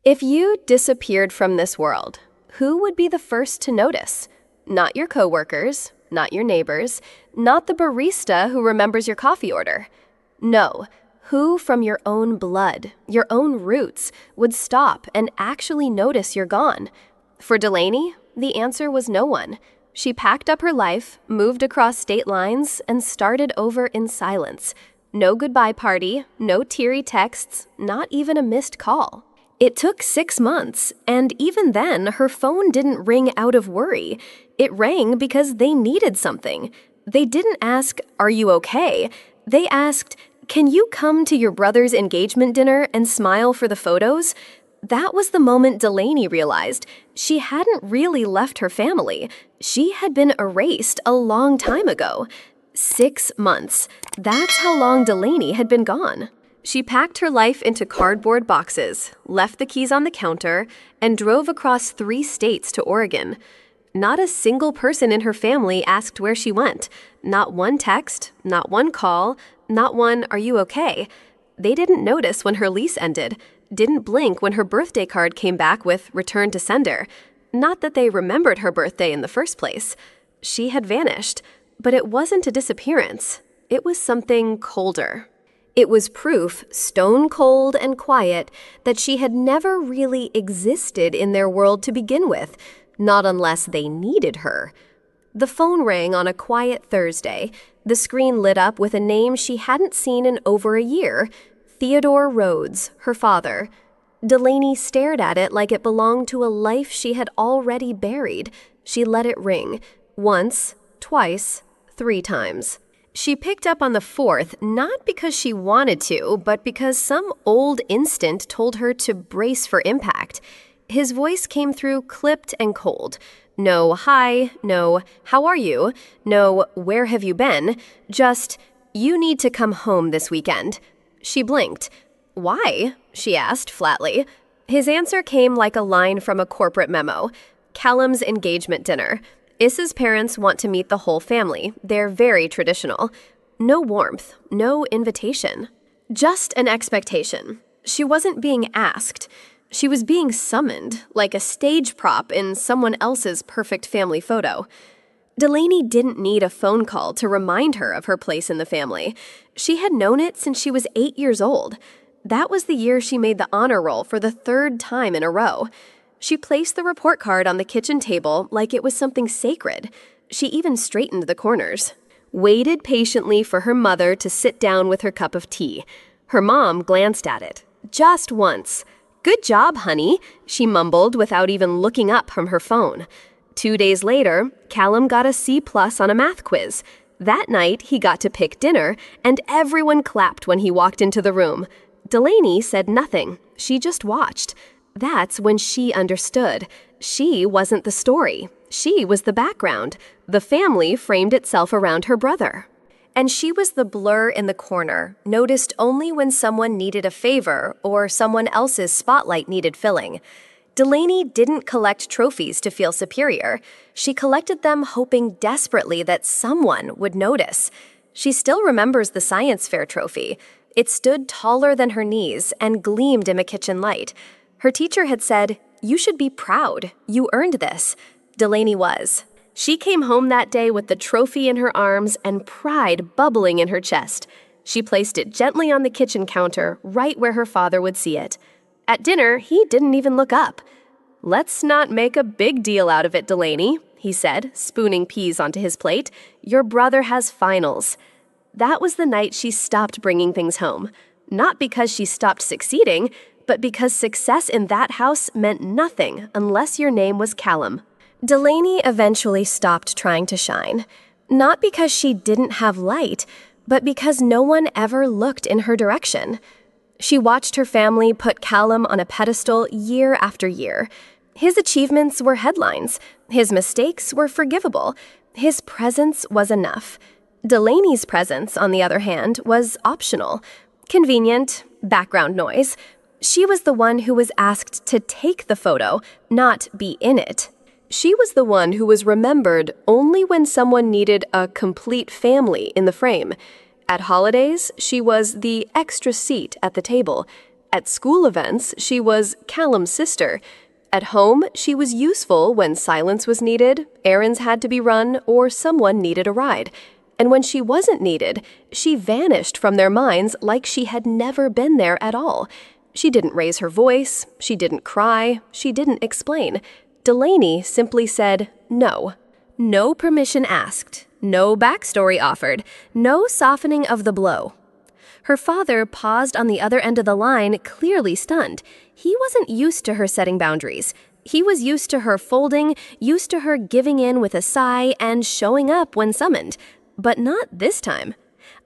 If you disappeared from this world, who would be the first to notice? Not your coworkers, not your neighbors, not the barista who remembers your coffee order. No, who from your own blood, your own roots, would stop and actually notice you're gone? For Delaney, the answer was no one. She packed up her life, moved across state lines, and started over in silence. No goodbye party, no teary texts, not even a missed call. It took 6 months, and even then, her phone didn't ring out of worry. It rang because they needed something. They didn't ask, "Are you okay?" They asked, "Can you come to your brother's engagement dinner and smile for the photos?" That was the moment Delaney realized she hadn't really left her family. She had been erased a long time ago. 6 months. That's how long Delaney had been gone. She packed her life into cardboard boxes, left the keys on the counter, and drove across 3 states to Oregon. Not a single person in her family asked where she went. Not one text, not one call, not one "Are you okay?" They didn't notice when her lease ended, didn't blink when her birthday card came back with "Return to sender." Not that they remembered her birthday in the first place. She had vanished, but it wasn't a disappearance. It was something colder. It was proof, stone cold and quiet, that she had never really existed in their world to begin with, not unless they needed her. The phone rang on a quiet Thursday. The screen lit up with a name she hadn't seen in over a year, Theodore Rhodes, her father. Delaney stared at it like it belonged to a life she had already buried. She let it ring, once, twice, 3 times. She picked up on the 4th, not because she wanted to, but because some old instinct told her to brace for impact. His voice came through clipped and cold. No "hi," no "how are you," no "where have you been," just "you need to come home this weekend." She blinked. "Why?" she asked flatly. His answer came like a line from a corporate memo. "Callum's engagement dinner. Issa's parents want to meet the whole family. They're very traditional." No warmth, no invitation. Just an expectation. She wasn't being asked. She was being summoned, like a stage prop in someone else's perfect family photo. Delaney didn't need a phone call to remind her of her place in the family. She had known it since she was 8 years old. That was the year she made the honor roll for the 3rd time in a row. She placed the report card on the kitchen table like it was something sacred. She even straightened the corners. Waited patiently for her mother to sit down with her cup of tea. Her mom glanced at it. Just once. "Good job, honey," she mumbled without even looking up from her phone. 2 days later, Callum got a C+ on a math quiz. That night, he got to pick dinner, and everyone clapped when he walked into the room. Delaney said nothing. She just watched. That's when she understood. She wasn't the story. She was the background. The family framed itself around her brother. And she was the blur in the corner, noticed only when someone needed a favor or someone else's spotlight needed filling. Delaney didn't collect trophies to feel superior. She collected them hoping desperately that someone would notice. She still remembers the science fair trophy. It stood taller than her knees and gleamed in a kitchen light. Her teacher had said, "You should be proud. You earned this." Delaney was. She came home that day with the trophy in her arms and pride bubbling in her chest. She placed it gently on the kitchen counter, right where her father would see it. At dinner, he didn't even look up. "Let's not make a big deal out of it, Delaney," he said, spooning peas onto his plate. "Your brother has finals." That was the night she stopped bringing things home. Not because she stopped succeeding, but because success in that house meant nothing unless your name was Callum. Delaney eventually stopped trying to shine. Not because she didn't have light, but because no one ever looked in her direction. She watched her family put Callum on a pedestal year after year. His achievements were headlines. His mistakes were forgivable. His presence was enough. Delaney's presence, on the other hand, was optional. Convenient, background noise. She was the one who was asked to take the photo, not be in it. She was the one who was remembered only when someone needed a complete family in the frame. At holidays, she was the extra seat at the table. At school events, she was Callum's sister. At home, she was useful when silence was needed, errands had to be run, or someone needed a ride. And when she wasn't needed, she vanished from their minds like she had never been there at all. She didn't raise her voice, she didn't cry, she didn't explain. Delaney simply said no. No permission asked, no backstory offered, no softening of the blow. Her father paused on the other end of the line, clearly stunned. He wasn't used to her setting boundaries. He was used to her folding, used to her giving in with a sigh and showing up when summoned. But not this time.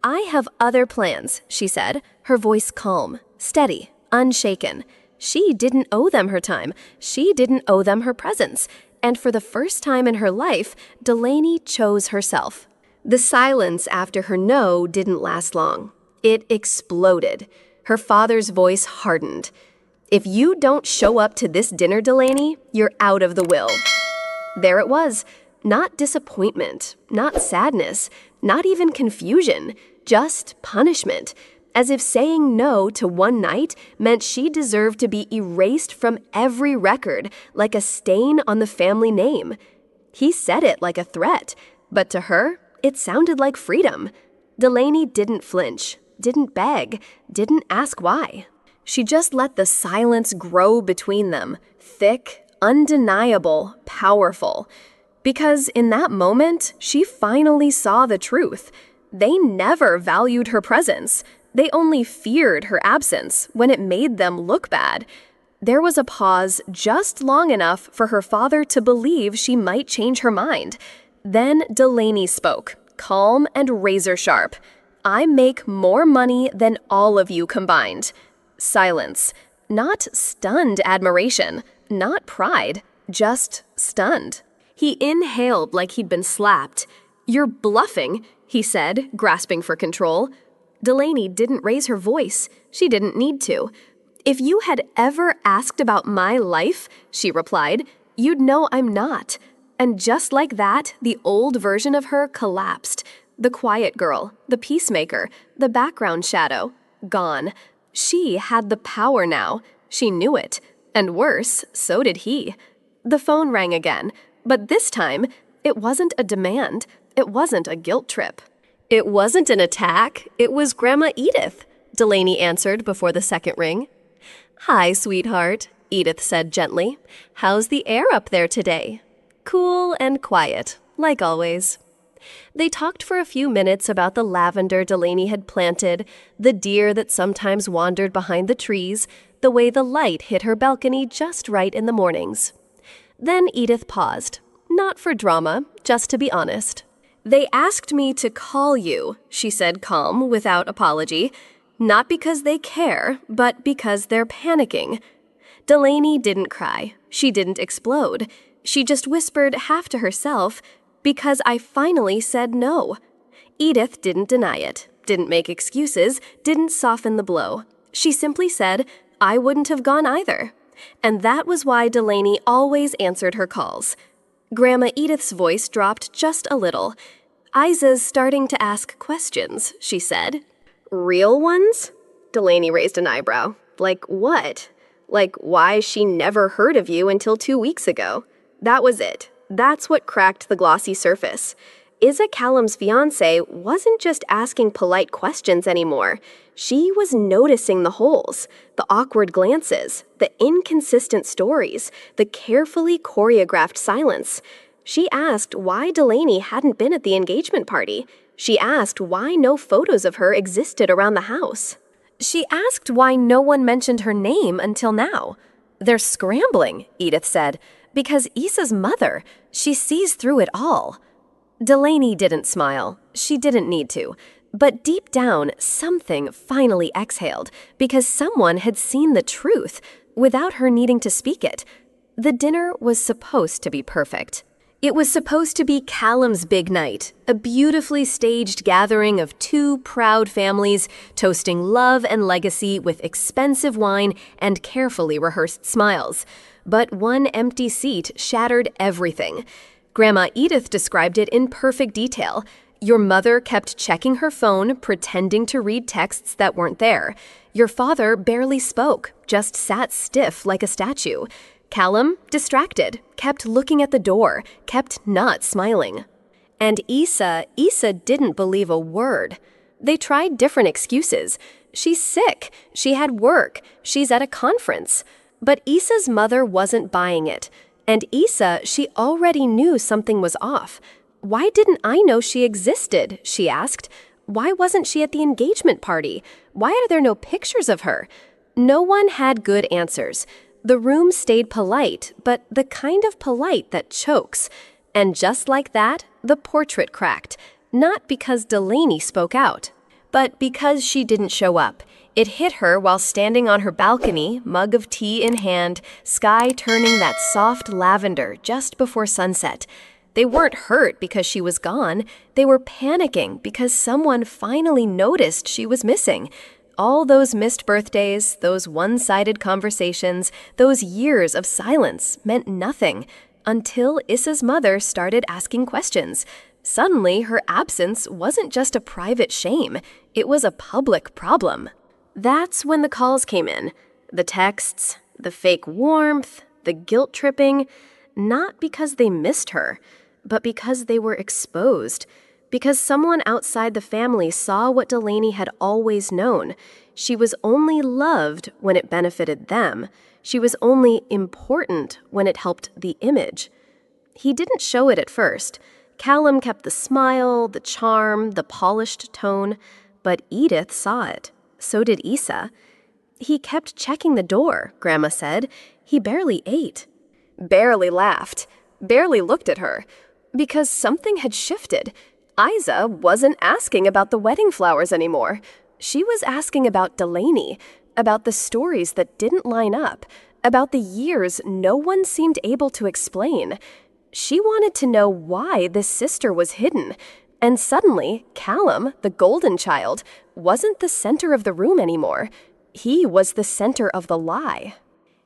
"I have other plans," she said, her voice calm, steady, unshaken. She didn't owe them her time. She didn't owe them her presence. And for the first time in her life, Delaney chose herself. The silence after her no didn't last long. It exploded. Her father's voice hardened. "If you don't show up to this dinner, Delaney, you're out of the will." There it was. Not disappointment, not sadness, not even confusion, just punishment. As if saying no to one night meant she deserved to be erased from every record, like a stain on the family name. He said it like a threat, but to her, it sounded like freedom. Delaney didn't flinch, didn't beg, didn't ask why. She just let the silence grow between them, thick, undeniable, powerful. Because in that moment, she finally saw the truth. They never valued her presence. They only feared her absence when it made them look bad. There was a pause just long enough for her father to believe she might change her mind. Then Delaney spoke, calm and razor sharp. "I make more money than all of you combined." Silence. Not stunned admiration, not pride, just stunned. He inhaled like he'd been slapped. "You're bluffing," he said, grasping for control. Delaney didn't raise her voice. She didn't need to. "If you had ever asked about my life," she replied, "you'd know I'm not." And just like that, the old version of her collapsed. The quiet girl, the peacemaker, the background shadow, gone. She had the power now. She knew it. And worse, so did he. The phone rang again. But this time, it wasn't a demand. It wasn't a guilt trip. It wasn't an attack. It was Grandma Edith, Delaney answered before the second ring. "Hi, sweetheart," Edith said gently. "How's the air up there today?" "Cool and quiet, like always." They talked for a few minutes about the lavender Delaney had planted, the deer that sometimes wandered behind the trees, the way the light hit her balcony just right in the mornings. Then Edith paused. Not for drama, just to be honest. "They asked me to call you," she said calm, without apology. "Not because they care, but because they're panicking." Delaney didn't cry. She didn't explode. She just whispered half to herself, "Because I finally said no." Edith didn't deny it, didn't make excuses, didn't soften the blow. She simply said, "I wouldn't have gone either." And that was why Delaney always answered her calls. Grandma Edith's voice dropped just a little. "Isa's starting to ask questions," she said. "Real ones?" Delaney raised an eyebrow. "Like what? Like why she never heard of you until 2 weeks ago." That was it. That's what cracked the glossy surface. Isa Callum's fiancé wasn't just asking polite questions anymore. She was noticing the holes, the awkward glances, the inconsistent stories, the carefully choreographed silence. She asked why Delaney hadn't been at the engagement party. She asked why no photos of her existed around the house. She asked why no one mentioned her name until now. "They're scrambling," Edith said, "because Isa's mother, she sees through it all." Delaney didn't smile. She didn't need to. But deep down, something finally exhaled because someone had seen the truth without her needing to speak it. The dinner was supposed to be perfect. It was supposed to be Callum's big night, a beautifully staged gathering of two proud families toasting love and legacy with expensive wine and carefully rehearsed smiles. But one empty seat shattered everything. Grandma Edith described it in perfect detail. Your mother kept checking her phone, pretending to read texts that weren't there. Your father barely spoke, just sat stiff like a statue. Callum, distracted, kept looking at the door, kept not smiling. And Issa didn't believe a word. They tried different excuses. She's sick, she had work, she's at a conference. But Issa's mother wasn't buying it. And Issa, she already knew something was off. Why didn't I know she existed? She asked. Why wasn't she at the engagement party? Why are there no pictures of her? No one had good answers. The room stayed polite, but the kind of polite that chokes. And just like that, the portrait cracked. Not because Delaney spoke out, but because she didn't show up. It hit her while standing on her balcony, mug of tea in hand, sky turning that soft lavender just before sunset. They weren't hurt because she was gone. They were panicking because someone finally noticed she was missing. All those missed birthdays, those one-sided conversations, those years of silence meant nothing until Issa's mother started asking questions. Suddenly, her absence wasn't just a private shame. It was a public problem. That's when the calls came in. The texts, the fake warmth, the guilt-tripping. Not because they missed her, but because they were exposed. Because someone outside the family saw what Delaney had always known. She was only loved when it benefited them. She was only important when it helped the image. He didn't show it at first. Callum kept the smile, the charm, the polished tone, but Edith saw it. So did Issa. He kept checking the door, Grandma said. He barely ate. Barely laughed. Barely looked at her. Because something had shifted. Isa wasn't asking about the wedding flowers anymore. She was asking about Delaney, about the stories that didn't line up, about the years no one seemed able to explain. She wanted to know why this sister was hidden. And suddenly, Callum, the golden child, wasn't the center of the room anymore. He was the center of the lie.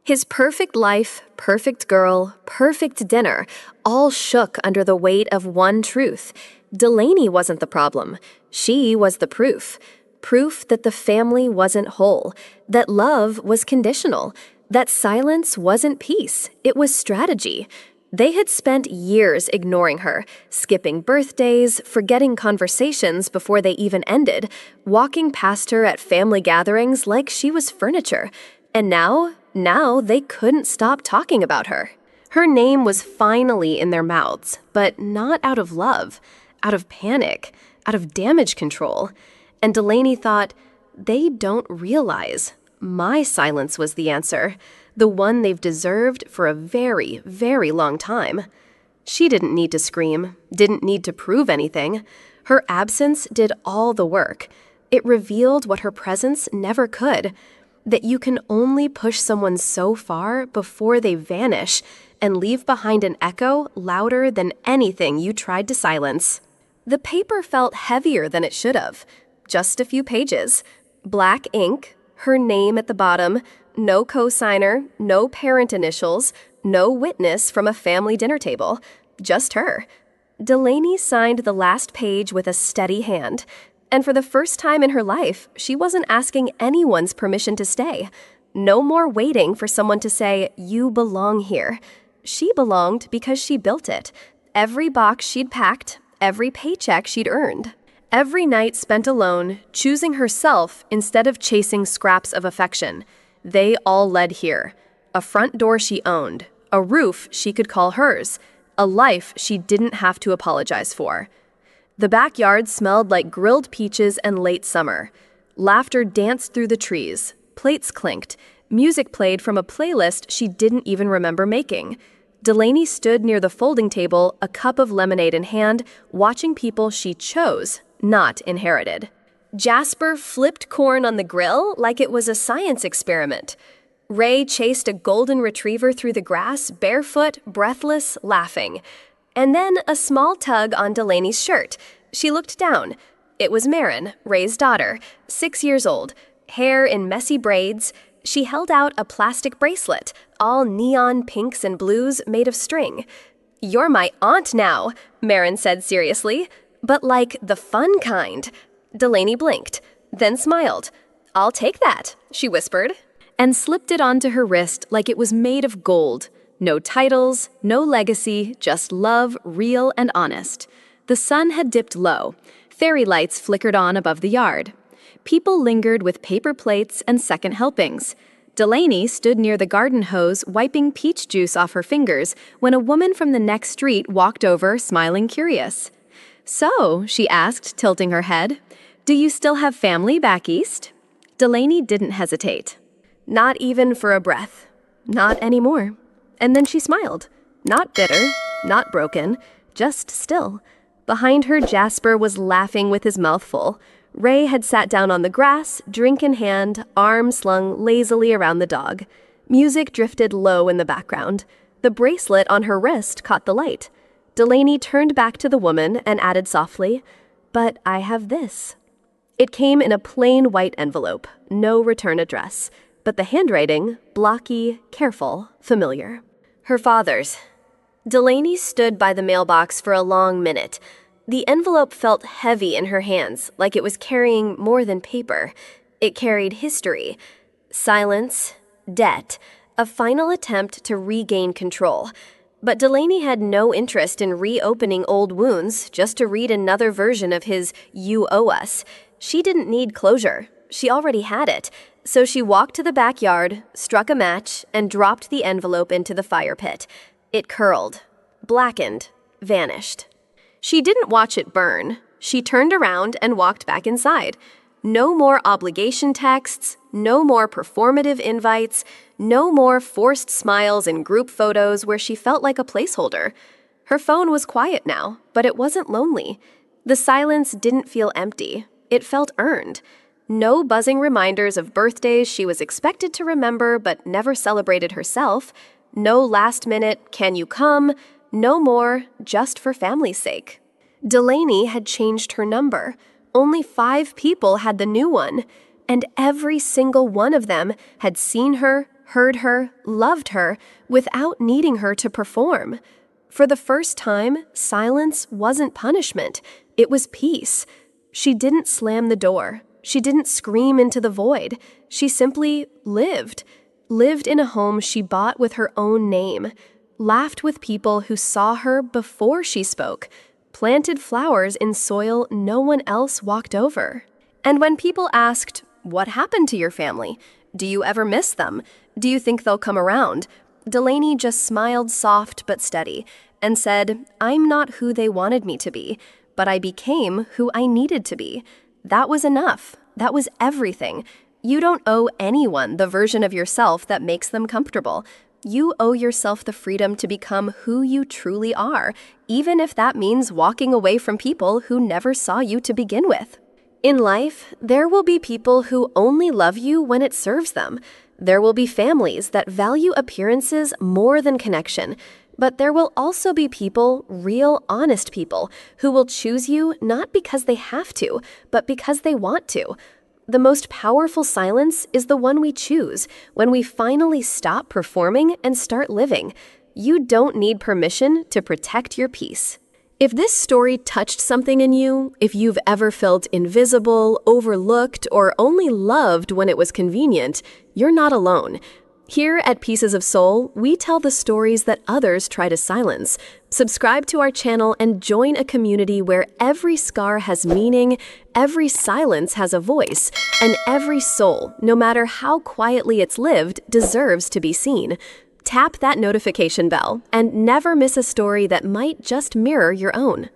His perfect life, perfect girl, perfect dinner, all shook under the weight of one truth. Delaney wasn't the problem. She was the proof. Proof that the family wasn't whole, that love was conditional, that silence wasn't peace, it was strategy. They had spent years ignoring her, skipping birthdays, forgetting conversations before they even ended, walking past her at family gatherings like she was furniture. And now they couldn't stop talking about her. Her name was finally in their mouths, but not out of love, out of panic, out of damage control. And Delaney thought, they don't realize. My silence was the answer. The one they've deserved for a very, very long time. She didn't need to scream, didn't need to prove anything. Her absence did all the work. It revealed what her presence never could, that you can only push someone so far before they vanish and leave behind an echo louder than anything you tried to silence. The paper felt heavier than it should have. Just a few pages. Black ink, her name at the bottom, no cosigner, no parent initials, no witness from a family dinner table. Just her. Delaney signed the last page with a steady hand. And for the first time in her life, she wasn't asking anyone's permission to stay. No more waiting for someone to say, you belong here. She belonged because she built it. Every box she'd packed, every paycheck she'd earned. Every night spent alone, choosing herself instead of chasing scraps of affection. They all led here. A front door she owned, a roof she could call hers, a life she didn't have to apologize for. The backyard smelled like grilled peaches and late summer. Laughter danced through the trees. Plates clinked. Music played from a playlist she didn't even remember making. Delaney stood near the folding table, a cup of lemonade in hand, watching people she chose, not inherited. Jasper flipped corn on the grill like it was a science experiment. Ray chased a golden retriever through the grass, barefoot, breathless, laughing. And then a small tug on Delaney's shirt. She looked down. It was Marin, Ray's daughter, 6 years old, hair in messy braids. She held out a plastic bracelet, all neon pinks and blues made of string. "You're my aunt now," Marin said seriously. "But like the fun kind." Delaney blinked, then smiled. "I'll take that," she whispered, and slipped it onto her wrist like it was made of gold. No titles, no legacy, just love, real and honest. The sun had dipped low. Fairy lights flickered on above the yard. People lingered with paper plates and second helpings. Delaney stood near the garden hose wiping peach juice off her fingers when a woman from the next street walked over, smiling curious. "So," she asked, tilting her head, "do you still have family back east?" Delaney didn't hesitate. "Not even for a breath. Not anymore." And then she smiled. Not bitter, not broken, just still. Behind her, Jasper was laughing with his mouth full. Ray had sat down on the grass, drink in hand, arm slung lazily around the dog. Music drifted low in the background. The bracelet on her wrist caught the light. Delaney turned back to the woman and added softly, "But I have this." It came in a plain white envelope, no return address, but the handwriting, blocky, careful, familiar. Her father's. Delaney stood by the mailbox for a long minute. The envelope felt heavy in her hands, like it was carrying more than paper. It carried history, silence, debt, a final attempt to regain control. But Delaney had no interest in reopening old wounds just to read another version of his "You owe us." She didn't need closure. She already had it. So she walked to the backyard, struck a match, and dropped the envelope into the fire pit. It curled, blackened, vanished. She didn't watch it burn. She turned around and walked back inside. No more obligation texts, no more performative invites, no more forced smiles in group photos where she felt like a placeholder. Her phone was quiet now, but it wasn't lonely. The silence didn't feel empty. It felt earned. No buzzing reminders of birthdays she was expected to remember but never celebrated herself. No last-minute, "Can you come?" No more, just for family's sake. Delaney had changed her number. Only 5 people had the new one, and every single one of them had seen her, heard her, loved her, without needing her to perform. For the first time, silence wasn't punishment. It was peace. She didn't slam the door. She didn't scream into the void. She simply lived. Lived in a home she bought with her own name. Laughed with people who saw her before she spoke. Planted flowers in soil no one else walked over. And when people asked, "What happened to your family? Do you ever miss them? Do you think they'll come around?" Delaney just smiled soft but steady and said, "I'm not who they wanted me to be, but I became who I needed to be." That was enough. That was everything. You don't owe anyone the version of yourself that makes them comfortable. You owe yourself the freedom to become who you truly are, even if that means walking away from people who never saw you to begin with. In life, there will be people who only love you when it serves them. There will be families that value appearances more than connection. But there will also be people, real, honest people, who will choose you not because they have to, but because they want to. The most powerful silence is the one we choose when we finally stop performing and start living. You don't need permission to protect your peace. If this story touched something in you, if you've ever felt invisible, overlooked, or only loved when it was convenient, you're not alone. Here at Pieces of Soul, we tell the stories that others try to silence. Subscribe to our channel and join a community where every scar has meaning, every silence has a voice, and every soul, no matter how quietly it's lived, deserves to be seen. Tap that notification bell and never miss a story that might just mirror your own.